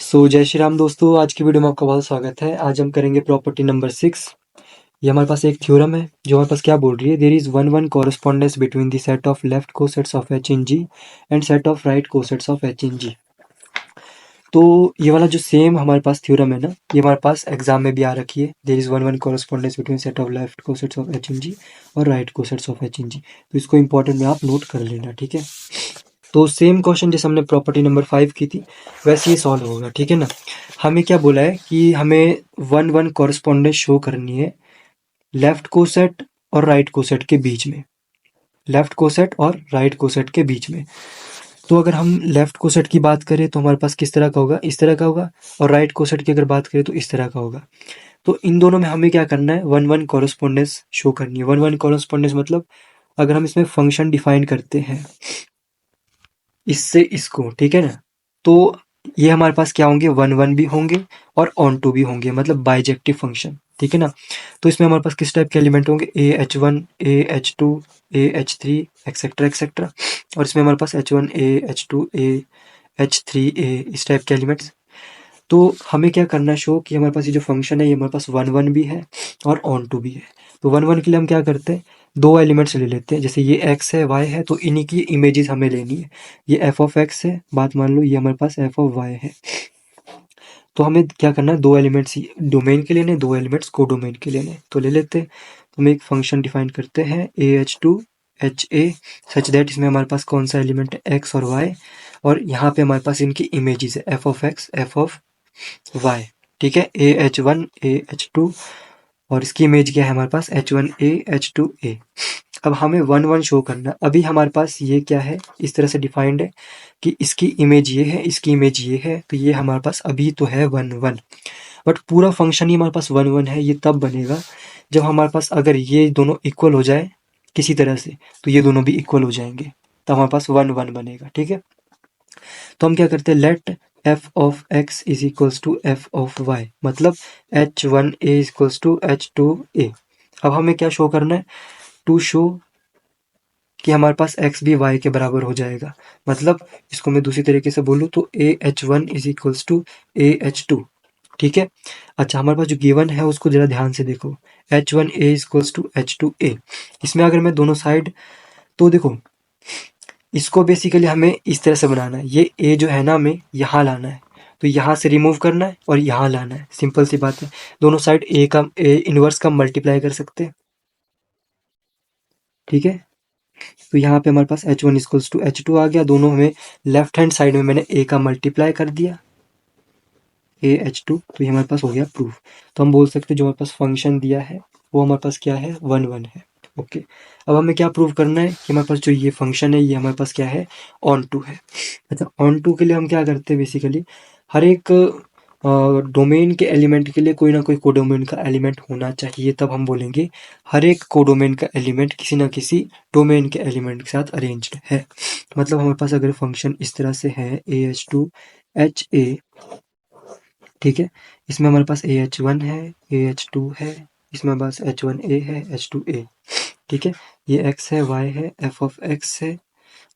जय श्री राम दोस्तों, आज की वीडियो में आपका बहुत स्वागत है। आज हम करेंगे प्रॉपर्टी नंबर 6। ये हमारे पास एक थ्योरम है जो हमारे पास क्या बोल रही है, there is one correspondence between the set of left cosets of H in G and set of right cosets of H in G. तो ये वाला जो सेम हमारे पास थ्योरम है ना, ये हमारे पास एग्जाम में भी आ रखी है। There is one correspondence between set of left cosets of H in G और right cosets of H in G. तो इसको इंपॉर्टेंट में आप नोट कर लेना, ठीक है। तो सेम क्वेश्चन जैसे हमने प्रॉपर्टी नंबर 5 की थी वैसे ही सॉल्व होगा, ठीक है ना। हमें क्या बोला है कि हमें वन कॉरेस्पॉन्डेंस शो करनी है लेफ्ट कोसेट और राइट कोसेट के बीच में, लेफ्ट कोसेट और राइट कोसेट के बीच में। तो अगर हम लेफ्ट कोसेट की बात करें तो हमारे पास किस तरह का होगा, इस तरह का होगा, और राइट कोसेट की अगर बात करें तो इस तरह का होगा। तो इन दोनों में हमें क्या करना है, वन कॉरेस्पॉन्डेंस शो करनी है। वन कॉरेस्पॉन्डेंस मतलब अगर हम इसमें फंक्शन डिफाइन करते हैं इससे इसको, ठीक है ना, तो ये हमारे पास क्या होंगे, वन भी होंगे और ऑन टू भी होंगे, मतलब बाइजेक्टिव फंक्शन, ठीक है ना। तो इसमें हमारे पास किस टाइप के एलिमेंट होंगे, AH1 AH2 AH3 etcetera etcetera, और इसमें हमारे पास H1 AH2 AH3 इस टाइप के एलिमेंट्स। तो हमें क्या करना है शो कि हमारे पास ये जो फंक्शन है ये हमारे पास वन भी है और ऑन टू भी है। तो वन के लिए हम क्या करते हैं, दो एलिमेंट्स ले लेते हैं। जैसे ये x है y है तो इन्हीं की इमेजेस हमें लेनी है। ये f ऑफ x है, बात मान लो, ये हमारे पास f ऑफ y है। तो हमें क्या करना है, दो एलिमेंट्स डोमेन के लेने, दो एलिमेंट्स को डोमेन के लेने। तो ले लेते हैं। तो हम एक फंक्शन डिफाइन करते हैं AH2 HA सच दैट इसमें हमारे पास कौन सा एलिमेंट है, x और y, और यहाँ पे हमारे पास इनकी इमेजेस है f of x f of y, ठीक है। AH1 AH2 और इसकी इमेज क्या है हमारे पास, H1A H2A। अब हमें वन शो करना। अभी हमारे पास ये क्या है, इस तरह से डिफाइंड है कि इसकी इमेज ये है, इसकी इमेज ये है, तो ये हमारे पास अभी तो है वन बट पूरा फंक्शन ही हमारे पास वन है। ये तब बनेगा जब हमारे पास अगर ये दोनों इक्वल हो जाए किसी तरह से, तो ये दोनों भी इक्वल हो जाएंगे, तब हमारे पास वन बनेगा, ठीक है। तो हम क्या करते हैं, let f of x is equals to f of y, मतलब h1a is equals to h2a। अब हमें क्या शो करना है, टू शो कि हमारे पास x भी y के बराबर हो जाएगा। मतलब इसको मैं दूसरी तरीके से बोलूँ तो AH1 is equals to AH2, ठीक है। अच्छा, हमारे पास जो गिवन है उसको जरा ध्यान से देखो, H1a is equals to H2a। इसमें अगर मैं दोनों साइड, तो देखो इसको बेसिकली हमें इस तरह से बनाना है, ये a जो है ना हमें यहाँ लाना है, तो यहाँ से रिमूव करना है और यहाँ लाना है, सिंपल सी बात है। दोनों साइड a इनवर्स का मल्टीप्लाई कर सकते हैं, ठीक है। तो यहाँ पे हमारे पास H1 इक्वल्स टू H2 आ गया। दोनों हमें लेफ्ट हैंड साइड में मैंने a का मल्टीप्लाई कर दिया, AH2, तो ये हमारे पास हो गया प्रूफ। तो हम बोल सकते हैं जो हमारे पास फंक्शन दिया है वो हमारे पास क्या है, वन है, ओके। अब हमें क्या प्रूव करना है कि हमारे पास जो ये फंक्शन है ये हमारे पास क्या है, ऑन टू है। अच्छा, ऑन टू के लिए हम क्या करते हैं, बेसिकली हर एक डोमेन के एलिमेंट के लिए कोई ना कोई कोडोमेन का एलिमेंट होना चाहिए, तब हम बोलेंगे हर एक कोडोमेन का एलिमेंट किसी ना किसी डोमेन के एलिमेंट के साथ अरेंज्ड है। मतलब हमारे पास अगर फंक्शन इस तरह से है AH2HA, ठीक है, इसमें हमारे पास AH1 है AH2 है, इसमें हमारे पास H1A है H2A, ठीक है। ये x है, y है, f ऑफ x है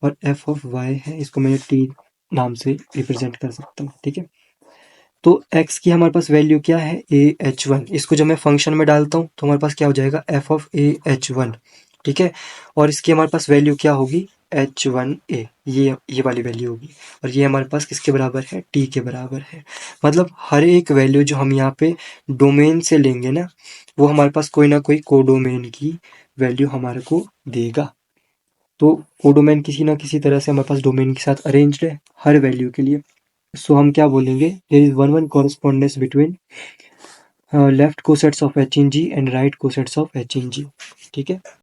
और f ऑफ y है। इसको मैं t नाम से रिप्रेजेंट कर सकता हूँ, ठीक है। तो x की हमारे पास वैल्यू क्या है, AH1। इसको जब मैं फंक्शन में डालता हूँ तो हमारे पास क्या हो जाएगा, f ऑफ AH1, ठीक है। और इसकी हमारे पास वैल्यू क्या होगी, H1A, ये वाली वैल्यू होगी। और ये हमारे पास किसके बराबर है, t के बराबर है। मतलब हर एक वैल्यू जो हम यहाँ पे डोमेन से लेंगे ना, वो हमारे पास कोई ना कोई कोडोमेन की वैल्यू हमारे को देगा। तो कोडोमेन किसी ना किसी तरह से हमारे पास डोमेन के साथ अरेंज्ड है हर वैल्यू के लिए। सो हम क्या बोलेंगे, there is one correspondence between left cosets of H in G and right cosets of H in G, ठीक है।